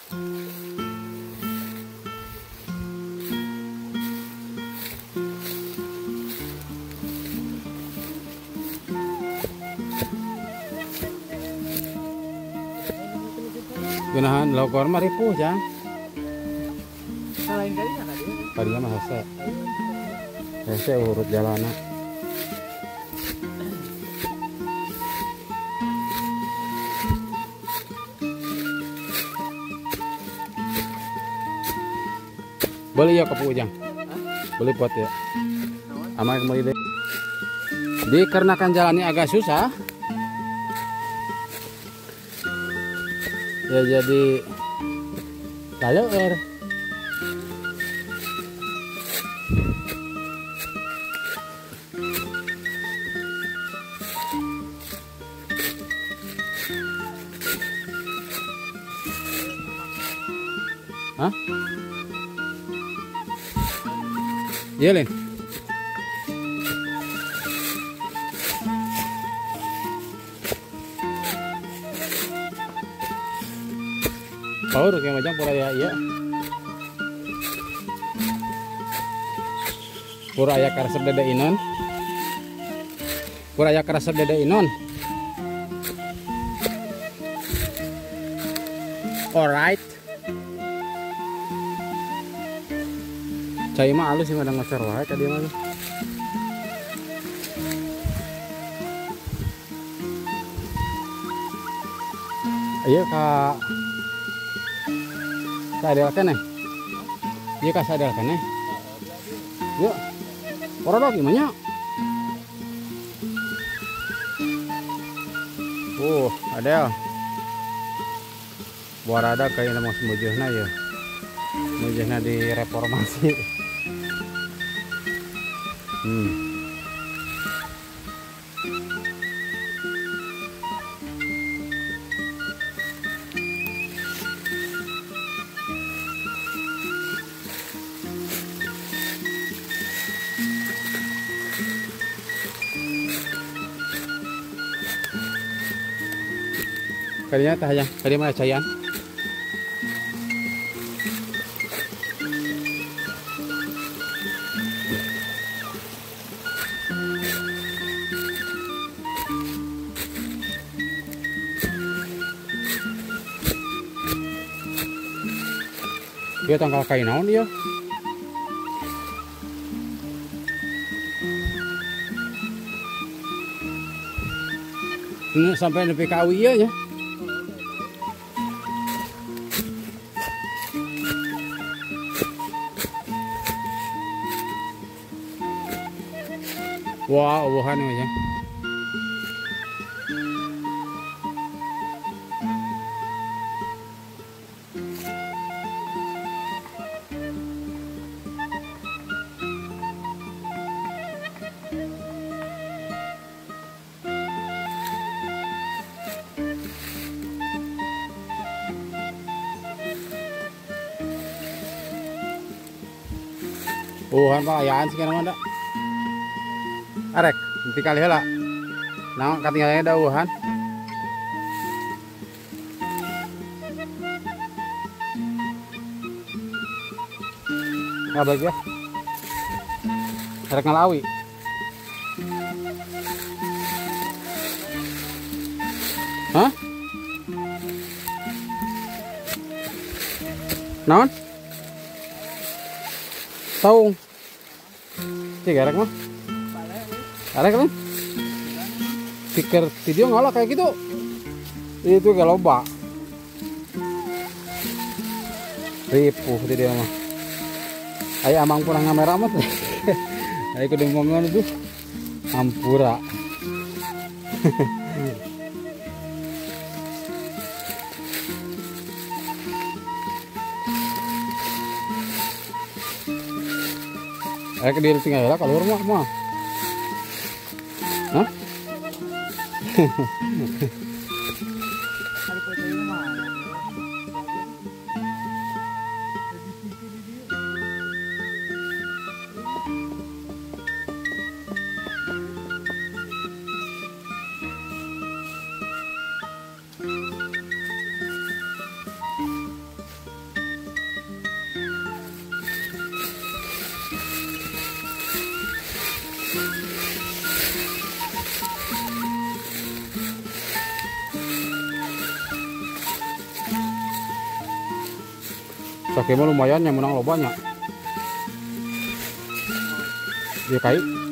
Gunahan lokor mah ripuh jang. Lain kalinya tadi. Tadinya mah hese. Hese urut jalana. Boleh ya kepu jang. Boleh buat ya. Amal kembali deh. Dikarenakan jalannya agak susah. Ya jadi kalau hah? Iya, Len. Power kayak macam pura ya, iya. Pura aya karesep dede inon. Pura aya karesep dede inon. Alright. Cai mah alus sih madang macar wae ka dieu mah. Ieu ka sadel keneh. Ieu ka sadel keneh. Yuk. Ora lagi mah nya. Ada. Buat ada kayak nama semujehna ya. Mujehna di reformasi. Kalinya tah yang kali mana cayan? Dia tangkal kain naon dia? Ini sampai nepi ka awi ieu nya. Wah, ubuhan aja. Ubuhan palayaan sih kan ada. Arek, nanti kali heula. Nah, katinggalnya dauhan. Nggak baik ya. Arek ngalawi. Hah? Naon? Saung. Cik arek mah. Arek kan? Pikir video ngalah kayak gitu. Itu kayak loba. Ripuh di dia mah. Ayo amang pura ngamera amat. Ayo kudu ngomong itu. Ampura. Ayo ke diri tinggal lah kalau rumah mah. Hah? Sakit mah lumayan yang menang lo banyak. Dia kai.